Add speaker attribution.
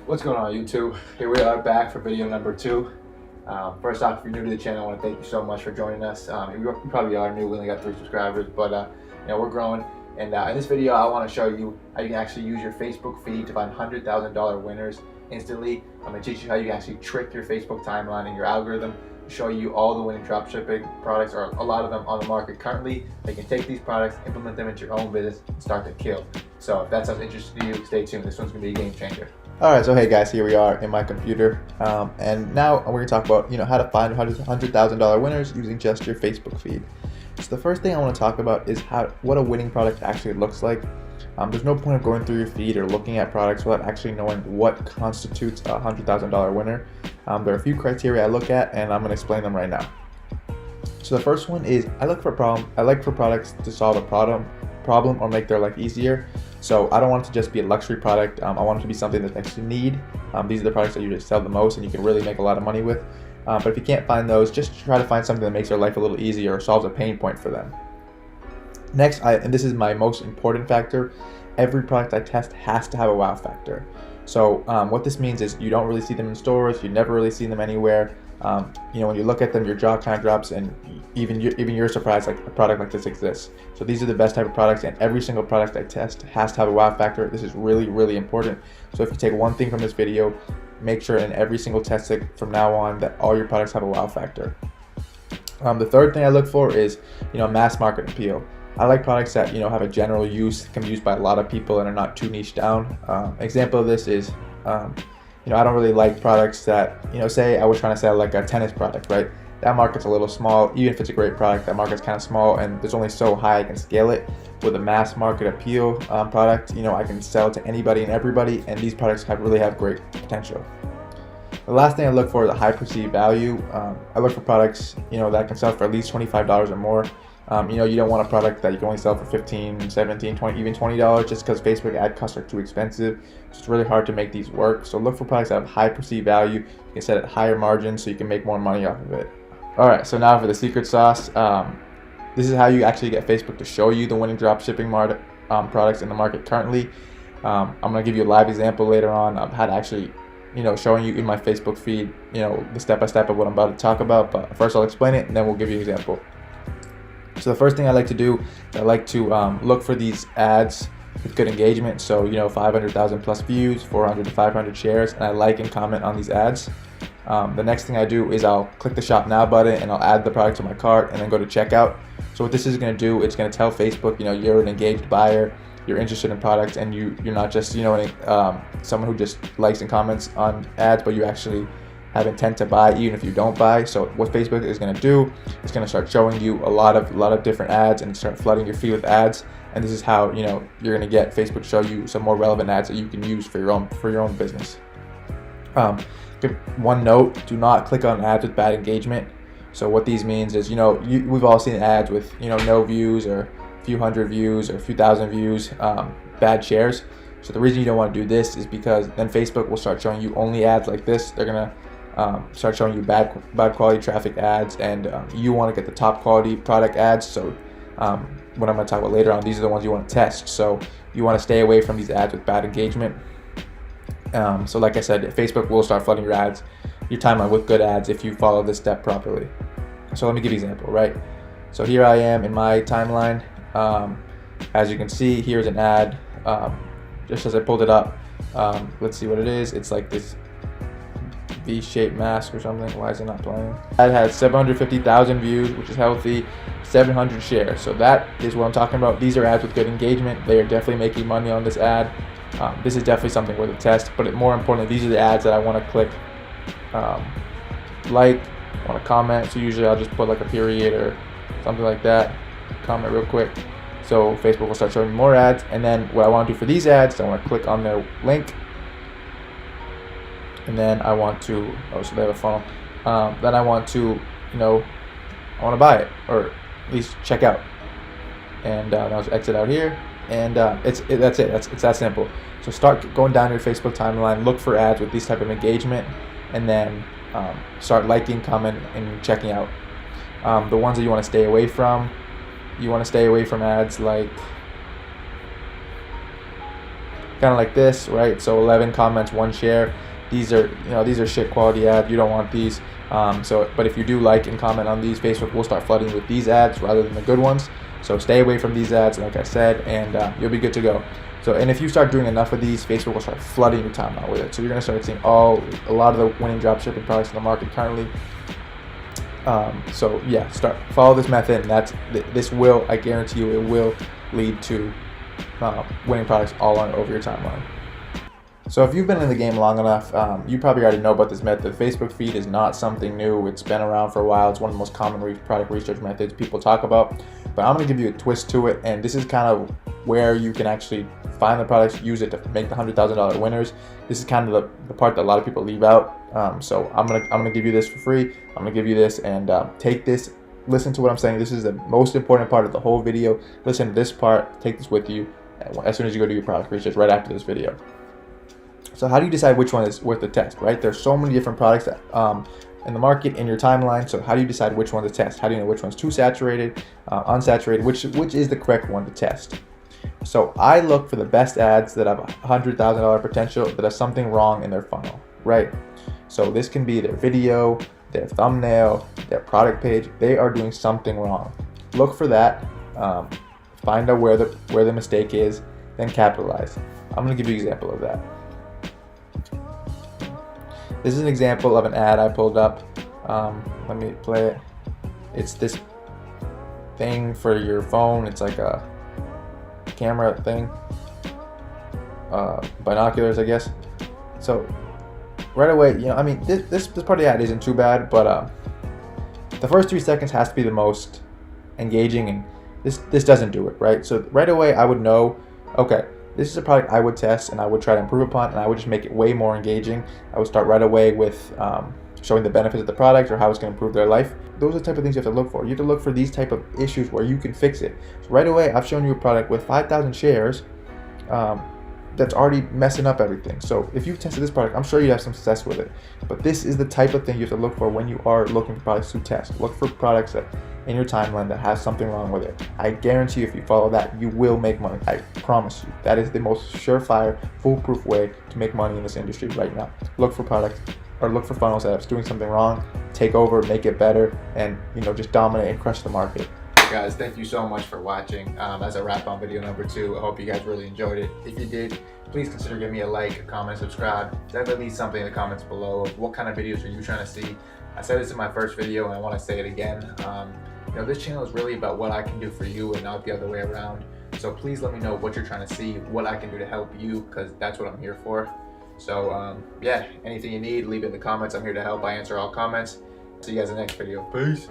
Speaker 1: What's going on, YouTube? Here we are back for video number 2. First off, if you're new to the channel, I want to thank you so much for joining us. You probably are new, we only got 3 subscribers, but we're growing. And in this video, I want to show you how you can actually use your Facebook feed to find $100,000 winners instantly. I'm going to teach you how you can actually trick your Facebook timeline and your algorithm, show you all the winning dropshipping products, or a lot of them on the market currently. You can take these products, implement them into your own business, and start to kill. So if that sounds interesting to you, stay tuned. This one's going to be a game changer.
Speaker 2: Alright, so hey guys, here we are in my computer, and now we're going to talk about how to find $100,000 winners using just your Facebook feed. So the first thing I want to talk about is what a winning product actually looks like. There's no point of going through your feed or looking at products without actually knowing what constitutes a $100,000 winner. There are a few criteria I look at, and I'm going to explain them right now. So the first one is I look for products to solve a problem or make their life easier. So I don't want it to just be a luxury product. I want it to be something that they actually need. These are the products that usually sell the most and you can really make a lot of money with. But if you can't find those, just try to find something that makes their life a little easier or solves a pain point for them. Next, and this is my most important factor, every product I test has to have a wow factor. So what this means is you don't really see them in stores, you never really see them anywhere. When you look at them, your jaw kind of drops, and even you're surprised like a product like this exists. So these are the best type of products, and every single product I test has to have a wow factor. This is really, really important. So if you take one thing from this video, make sure in every single test from now on that all your products have a wow factor. The third thing I look for is mass market appeal. I like products that have a general use, can be used by a lot of people, and are not too niche down. Example of this is I don't really like products that, say I was trying to sell like a tennis product, right? That market's a little small. Even if it's a great product, that market's kind of small, and there's only so high I can scale it. With a mass market appeal product, I can sell to anybody and everybody, and these products really have great potential. The last thing I look for is a high perceived value. I look for products, that can sell for at least $25 or more. You don't want a product that you can only sell for $15, $17, $20, even $20 just because Facebook ad costs are too expensive. So it's really hard to make these work. So look for products that have high perceived value. You can set it higher margins so you can make more money off of it. Alright, so now for the secret sauce. This is how you actually get Facebook to show you the winning dropshipping products in the market currently. I'm going to give you a live example later on of how to actually showing you in my Facebook feed, the step-by-step of what I'm about to talk about. But first I'll explain it and then we'll give you an example. So the first thing I like to do, I like to look for these ads with good engagement. So 500,000 plus views, 400 to 500 shares, and I like and comment on these ads. The next thing I do is I'll click the shop now button and I'll add the product to my cart and then go to checkout. So what this is going to do, it's going to tell Facebook, you're an engaged buyer, you're interested in products, and you're not just someone who just likes and comments on ads, but you actually have intent to buy even if you don't buy. So what Facebook is going to do, it's going to start showing you a lot of different ads and start flooding your feed with ads. And this is how you're going to get Facebook to show you some more relevant ads that you can use for your own business. One note: do not click on ads with bad engagement. So what these means is we've all seen ads with no views or a few hundred views or a few thousand views, bad shares. So the reason you don't want to do this is because then Facebook will start showing you only ads like this. They're gonna start showing you bad quality traffic ads, and you want to get the top quality product ads. So what I'm going to talk about later on, these are the ones you want to test. So you want to stay away from these ads with bad engagement. So like I said, Facebook will start flooding your timeline with good ads if you follow this step properly. So let me give you an example, right? So here I am in my timeline. As you can see, here's an ad. Just as I pulled it up, let's see what it is. It's like this V-shaped mask or something. Why is it not playing? Ad has 750,000 views, which is healthy, 700 shares. So that is what I'm talking about. These are ads with good engagement. They are definitely making money on this ad. This is definitely something worth a test. But more importantly, these are the ads that I want to click like, want to comment. So usually I'll just put like a period or something like that. Comment real quick. So Facebook will start showing me more ads. And then what I want to do for these ads, I want to click on their link. And then I want to, so they have a funnel. Then I want to, I want to buy it, or at least check out. And I'll just exit out here. And that's it. It's that simple. So start going down your Facebook timeline, look for ads with these type of engagement, and then start liking, commenting, and checking out. The ones that you want to stay away from, ads like kind of like this, right? So 11 comments, 1 share. These are, these are shit quality ads. You don't want these. But if you do like and comment on these, Facebook will start flooding with these ads rather than the good ones. So stay away from these ads, like I said, and you'll be good to go. So, and if you start doing enough of these, Facebook will start flooding your timeline with it. So you're gonna start seeing a lot of the winning dropshipping products in the market currently. So yeah, follow this method, and this will, I guarantee you, it will lead to winning products all over your timeline. So if you've been in the game long enough, you probably already know about this method. Facebook feed is not something new. It's been around for a while. It's one of the most common product research methods people talk about. But I'm going to give you a twist to it, and this is kind of where you can actually find the products, use it to make the $100,000 winners. This is kind of the part that a lot of people leave out. So I'm gonna give you this for free. I'm gonna give you this, and take this. Listen to what I'm saying. This is the most important part of the whole video. Listen to this part. Take this with you as soon as you go do your product research right after this video. So how do you decide which one is worth the test, right? There's so many different products that, in the market, in your timeline. So how do you decide which one to test? How do you know which one's too saturated, unsaturated, which is the correct one to test? So I look for the best ads that have $100,000 potential, that have something wrong in their funnel, right? So this can be their video, their thumbnail, their product page. They are doing something wrong. Look for that. Find out where the mistake is, then capitalize. I'm gonna give you an example of that. This is an example of an ad I pulled up. Let me play it. It's this thing for your phone. It's like a camera thing, binoculars, I guess. So right away, this part of the ad isn't too bad, but the first 3 seconds has to be the most engaging, and this doesn't do it, right? So right away I would know, okay, this is a product I would test and I would try to improve upon, and I would just make it way more engaging. I would start right away with showing the benefits of the product or how it's going to improve their life. Those are the type of things you have to look for. You have to look for these type of issues where you can fix it. So right away, I've shown you a product with 5,000 shares that's already messing up everything. So if you've tested this product, I'm sure you have some success with it. But this is the type of thing you have to look for when you are looking for products to test. Look for products that in your timeline that has something wrong with it. I guarantee you, if you follow that, you will make money. I promise you. That is the most surefire, foolproof way to make money in this industry right now. Look for products, or look for funnels that are doing something wrong, take over, make it better, and just dominate and crush the market.
Speaker 1: Guys, thank you so much for watching. As a wrap on video number 2, I hope you guys really enjoyed it. If you did, please consider giving me a like, a comment, subscribe. Definitely leave something in the comments below of what kind of videos are you trying to see. I said this in my first video and I want to say it again. This channel is really about what I can do for you and not the other way around. So please let me know what you're trying to see, what I can do to help you, because that's what I'm here for. So yeah, anything you need, leave it in the comments. I'm here to help. I answer all comments. See you guys in the next video. Peace.